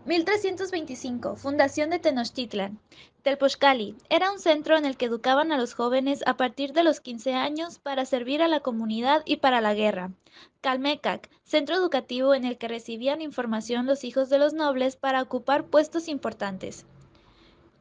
1325, fundación de Tenochtitlan. Telpochcali era un centro en el que educaban a los jóvenes a partir de los 15 años para servir a la comunidad y para la guerra. Calmecac, centro educativo en el que recibían información los hijos de los nobles para ocupar puestos importantes.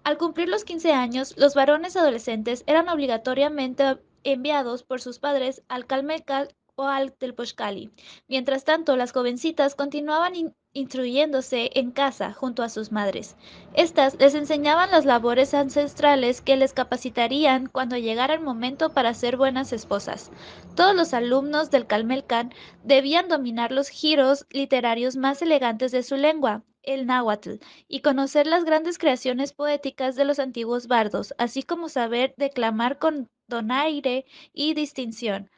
Al cumplir los 15 años, los varones adolescentes eran obligatoriamente enviados por sus padres al Calmecac o al Telpochcali. Mientras tanto, las jovencitas continuaban instruyéndose en casa junto a sus madres. Estas les enseñaban las labores ancestrales que les capacitarían cuando llegara el momento para ser buenas esposas. Todos los alumnos del Calmecac debían dominar los giros literarios más elegantes de su lengua, el náhuatl, y conocer las grandes creaciones poéticas de los antiguos bardos, así como saber declamar con donaire y distinción.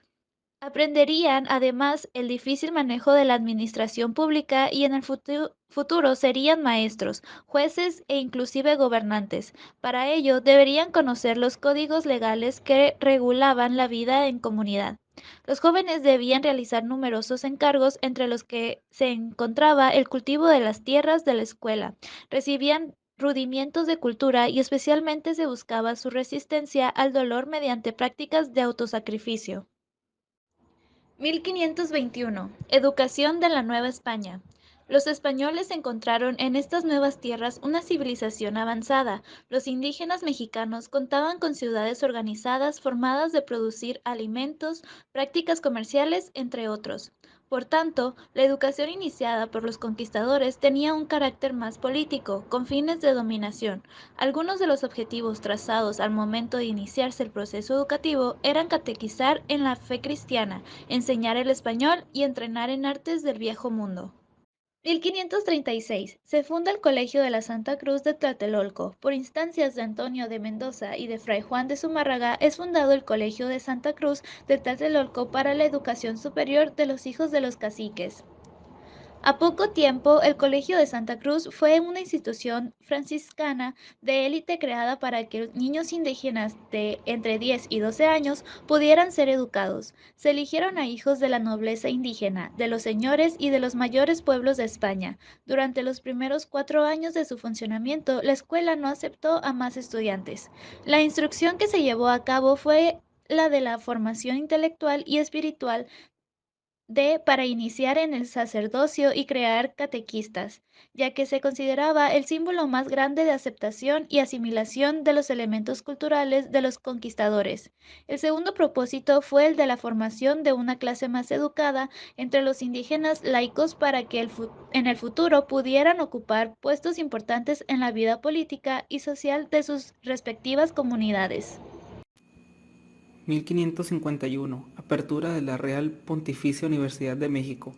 Aprenderían además el difícil manejo de la administración pública y en el futuro serían maestros, jueces e inclusive gobernantes. Para ello deberían conocer los códigos legales que regulaban la vida en comunidad. Los jóvenes debían realizar numerosos encargos entre los que se encontraba el cultivo de las tierras de la escuela. Recibían rudimientos de cultura y especialmente se buscaba su resistencia al dolor mediante prácticas de autosacrificio. 1521. Educación de la Nueva España. Los españoles encontraron en estas nuevas tierras una civilización avanzada. Los indígenas mexicanos contaban con ciudades organizadas formadas de producir alimentos, prácticas comerciales, entre otros. Por tanto, la educación iniciada por los conquistadores tenía un carácter más político, con fines de dominación. Algunos de los objetivos trazados al momento de iniciarse el proceso educativo eran catequizar en la fe cristiana, enseñar el español y entrenar en artes del viejo mundo. 1536. Se funda el Colegio de la Santa Cruz de Tlatelolco. Por instancias de Antonio de Mendoza y de Fray Juan de Zumárraga es fundado el Colegio de Santa Cruz de Tlatelolco para la educación superior de los hijos de los caciques. A poco tiempo, el Colegio de Santa Cruz fue una institución franciscana de élite creada para que niños indígenas de entre 10 y 12 años pudieran ser educados. Se eligieron a hijos de la nobleza indígena, de los señores y de los mayores pueblos de España. Durante los primeros 4 años de su funcionamiento, la escuela no aceptó a más estudiantes. La instrucción que se llevó a cabo fue la de la formación intelectual y espiritual para iniciar en el sacerdocio y crear catequistas, ya que se consideraba el símbolo más grande de aceptación y asimilación de los elementos culturales de los conquistadores. El segundo propósito fue el de la formación de una clase más educada entre los indígenas laicos para que en el futuro pudieran ocupar puestos importantes en la vida política y social de sus respectivas comunidades. 1551. Apertura de la Real Pontificia Universidad de México.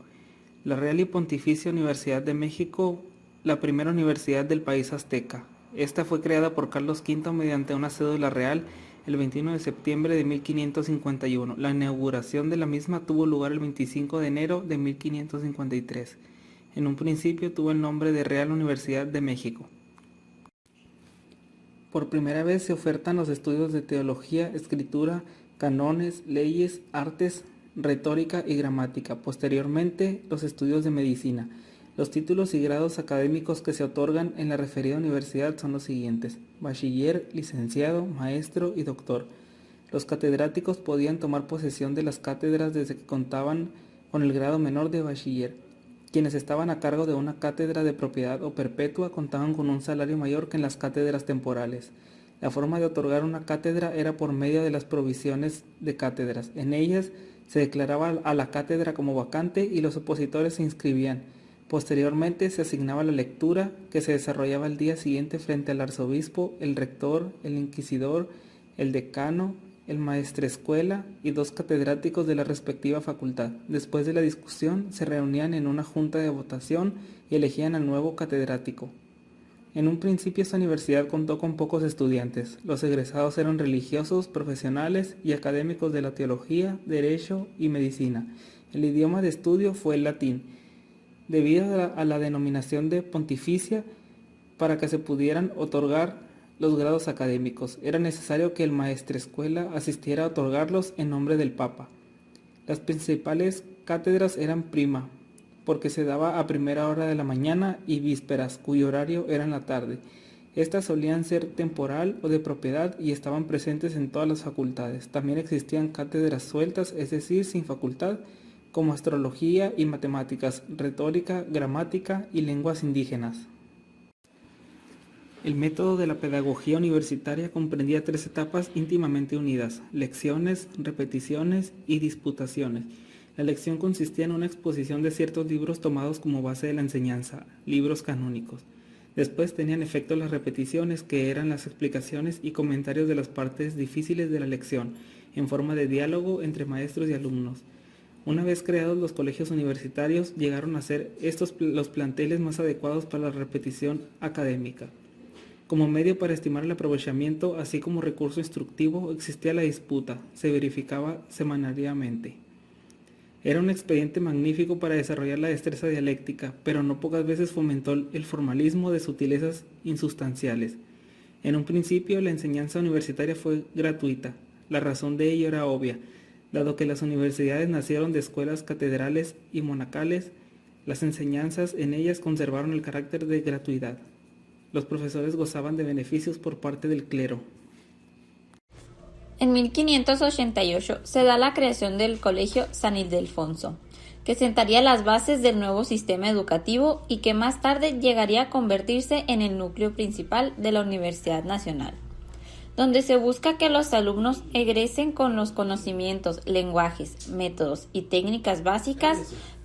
La Real y Pontificia Universidad de México, la primera universidad del país azteca. Esta fue creada por Carlos V mediante una cédula real el 21 de septiembre de 1551. La inauguración de la misma tuvo lugar el 25 de enero de 1553. En un principio tuvo el nombre de Real Universidad de México. Por primera vez se ofertan los estudios de teología, escritura, canones, leyes, artes, retórica y gramática. Posteriormente, los estudios de medicina. Los títulos y grados académicos que se otorgan en la referida universidad son los siguientes: bachiller, licenciado, maestro y doctor. Los catedráticos podían tomar posesión de las cátedras desde que contaban con el grado menor de bachiller. Quienes estaban a cargo de una cátedra de propiedad o perpetua contaban con un salario mayor que en las cátedras temporales. La forma de otorgar una cátedra era por medio de las provisiones de cátedras. En ellas se declaraba a la cátedra como vacante y los opositores se inscribían. Posteriormente se asignaba la lectura, que se desarrollaba el día siguiente frente al arzobispo, el rector, el inquisidor, el decano, el maestrescuela y 2 catedráticos de la respectiva facultad. Después de la discusión, se reunían en una junta de votación y elegían al nuevo catedrático. En un principio esta universidad contó con pocos estudiantes. Los egresados eran religiosos, profesionales y académicos de la teología, derecho y medicina. El idioma de estudio fue el latín. Debido a la denominación de pontificia, para que se pudieran otorgar los grados académicos, era necesario que el maestrescuela asistiera a otorgarlos en nombre del Papa. Las principales cátedras eran prima, porque se daba a primera hora de la mañana, y vísperas, cuyo horario era en la tarde. Estas solían ser temporal o de propiedad y estaban presentes en todas las facultades. También existían cátedras sueltas, es decir, sin facultad, como astrología y matemáticas, retórica, gramática y lenguas indígenas. El método de la pedagogía universitaria comprendía 3 etapas íntimamente unidas: lecciones, repeticiones y disputaciones. La lección consistía en una exposición de ciertos libros tomados como base de la enseñanza, libros canónicos. Después tenían efecto las repeticiones, que eran las explicaciones y comentarios de las partes difíciles de la lección, en forma de diálogo entre maestros y alumnos. Una vez creados los colegios universitarios, llegaron a ser estos los planteles más adecuados para la repetición académica. Como medio para estimar el aprovechamiento, así como recurso instructivo, existía la disputa, se verificaba semanalmente. Era un expediente magnífico para desarrollar la destreza dialéctica, pero no pocas veces fomentó el formalismo de sutilezas insustanciales. En un principio, la enseñanza universitaria fue gratuita. La razón de ello era obvia. Dado que las universidades nacieron de escuelas catedrales y monacales, las enseñanzas en ellas conservaron el carácter de gratuidad. Los profesores gozaban de beneficios por parte del clero. En 1588 se da la creación del Colegio San Ildefonso, que sentaría las bases del nuevo sistema educativo y que más tarde llegaría a convertirse en el núcleo principal de la Universidad Nacional, donde se busca que los alumnos egresen con los conocimientos, lenguajes, métodos y técnicas básicas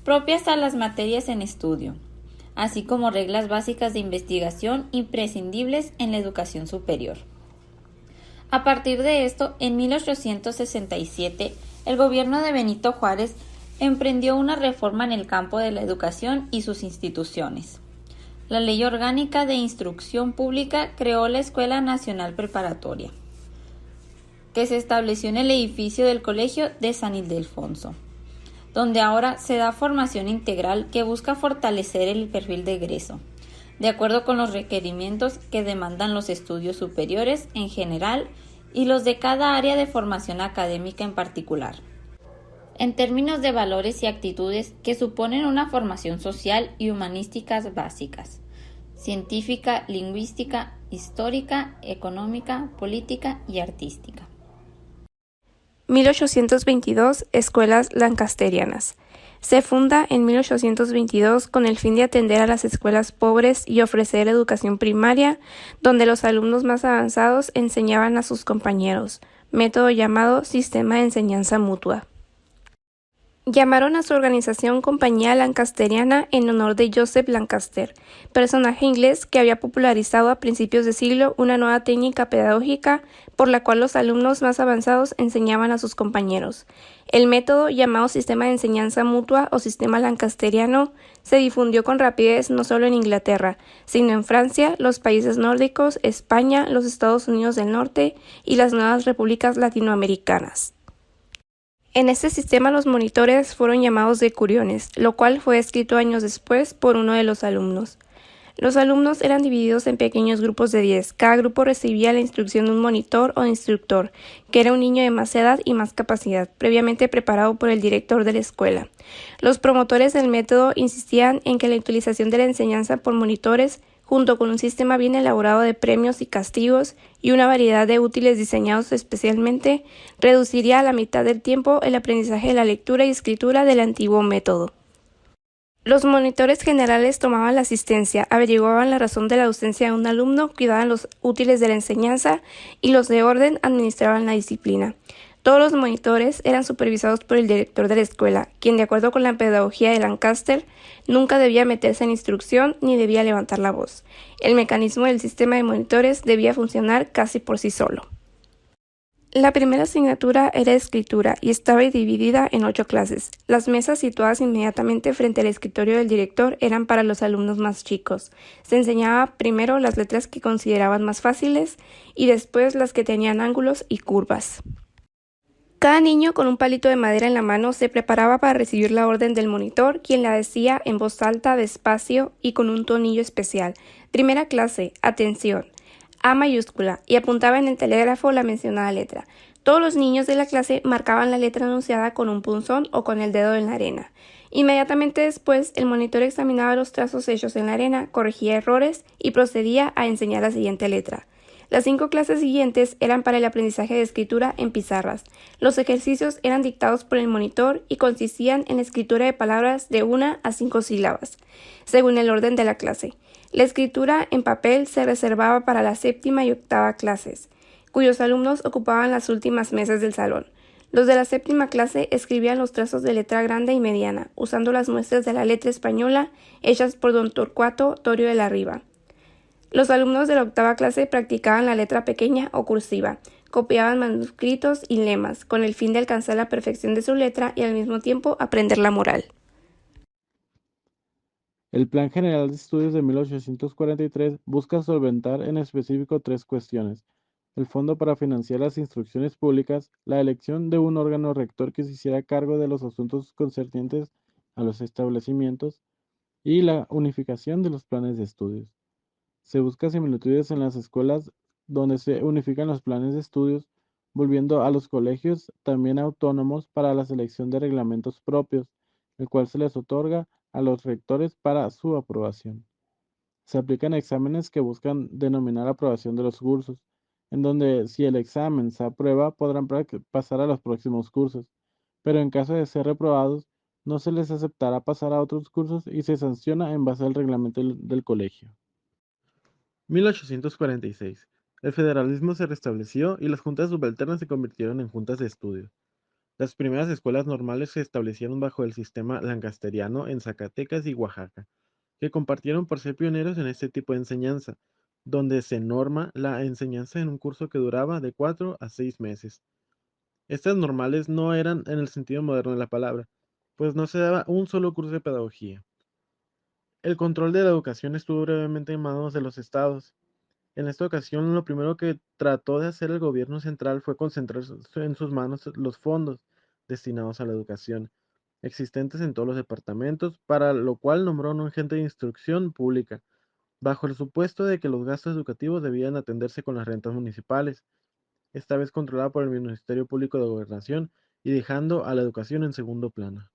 propias a las materias en estudio, así como reglas básicas de investigación imprescindibles en la educación superior. A partir de esto, en 1867, el gobierno de Benito Juárez emprendió una reforma en el campo de la educación y sus instituciones. La Ley Orgánica de Instrucción Pública creó la Escuela Nacional Preparatoria, que se estableció en el edificio del Colegio de San Ildefonso, donde ahora se da formación integral que busca fortalecer el perfil de egreso, de acuerdo con los requerimientos que demandan los estudios superiores en general y los de cada área de formación académica en particular, en términos de valores y actitudes que suponen una formación social y humanísticas básicas, científica, lingüística, histórica, económica, política y artística. 1822 Escuelas Lancasterianas. Se funda en 1822 con el fin de atender a las escuelas pobres y ofrecer educación primaria, donde los alumnos más avanzados enseñaban a sus compañeros, método llamado Sistema de Enseñanza Mutua. Llamaron a su organización Compañía Lancasteriana en honor de Joseph Lancaster, personaje inglés que había popularizado a principios de siglo una nueva técnica pedagógica por la cual los alumnos más avanzados enseñaban a sus compañeros. El método, llamado Sistema de Enseñanza Mutua o Sistema Lancasteriano, se difundió con rapidez no solo en Inglaterra, sino en Francia, los países nórdicos, España, los Estados Unidos del Norte y las nuevas repúblicas latinoamericanas. En este sistema los monitores fueron llamados decuriones, lo cual fue escrito años después por uno de los alumnos. Los alumnos eran divididos en pequeños grupos de 10. Cada grupo recibía la instrucción de un monitor o instructor, que era un niño de más edad y más capacidad, previamente preparado por el director de la escuela. Los promotores del método insistían en que la utilización de la enseñanza por monitores, junto con un sistema bien elaborado de premios y castigos y una variedad de útiles diseñados especialmente, reduciría a la mitad del tiempo el aprendizaje de la lectura y escritura del antiguo método. Los monitores generales tomaban la asistencia, averiguaban la razón de la ausencia de un alumno, cuidaban los útiles de la enseñanza y los de orden administraban la disciplina. Todos los monitores eran supervisados por el director de la escuela, quien, de acuerdo con la pedagogía de Lancaster, nunca debía meterse en instrucción ni debía levantar la voz. El mecanismo del sistema de monitores debía funcionar casi por sí solo. La primera asignatura era escritura y estaba dividida en 8 clases. Las mesas situadas inmediatamente frente al escritorio del director eran para los alumnos más chicos. Se enseñaba primero las letras que consideraban más fáciles y después las que tenían ángulos y curvas. Cada niño con un palito de madera en la mano se preparaba para recibir la orden del monitor, quien la decía en voz alta, despacio y con un tonillo especial. Primera clase, atención, A mayúscula, y apuntaba en el telégrafo la mencionada letra. Todos los niños de la clase marcaban la letra anunciada con un punzón o con el dedo en la arena. Inmediatamente después, el monitor examinaba los trazos hechos en la arena, corregía errores y procedía a enseñar la siguiente letra. Las 5 clases siguientes eran para el aprendizaje de escritura en pizarras. Los ejercicios eran dictados por el monitor y consistían en la escritura de palabras de 1 a 5 sílabas, según el orden de la clase. La escritura en papel se reservaba para la 7ª y 8ª clases, cuyos alumnos ocupaban las últimas mesas del salón. Los de la 7ª clase escribían los trazos de letra grande y mediana, usando las muestras de la letra española hechas por don Torcuato Torio de la Riva. Los alumnos de la 8ª clase practicaban la letra pequeña o cursiva, copiaban manuscritos y lemas, con el fin de alcanzar la perfección de su letra y al mismo tiempo aprender la moral. El Plan General de Estudios de 1843 busca solventar en específico 3 cuestiones: el fondo para financiar las instrucciones públicas, la elección de un órgano rector que se hiciera cargo de los asuntos concernientes a los establecimientos y la unificación de los planes de estudios. Se busca similitudes en las escuelas donde se unifican los planes de estudios, volviendo a los colegios también autónomos para la selección de reglamentos propios, el cual se les otorga a los rectores para su aprobación. Se aplican exámenes que buscan denominar aprobación de los cursos, en donde si el examen se aprueba podrán pasar a los próximos cursos, pero en caso de ser reprobados, no se les aceptará pasar a otros cursos y se sanciona en base al reglamento del colegio. 1846. El federalismo se restableció y las juntas subalternas se convirtieron en juntas de estudio. Las primeras escuelas normales se establecieron bajo el sistema lancasteriano en Zacatecas y Oaxaca, que compartieron por ser pioneros en este tipo de enseñanza, donde se norma la enseñanza en un curso que duraba de 4 a 6 meses. Estas normales no eran en el sentido moderno de la palabra, pues no se daba un solo curso de pedagogía. El control de la educación estuvo brevemente en manos de los estados. En esta ocasión, lo primero que trató de hacer el gobierno central fue concentrar en sus manos los fondos destinados a la educación, existentes en todos los departamentos, para lo cual nombró a un agente de instrucción pública, bajo el supuesto de que los gastos educativos debían atenderse con las rentas municipales, esta vez controlada por el Ministerio Público de Gobernación y dejando a la educación en segundo plano.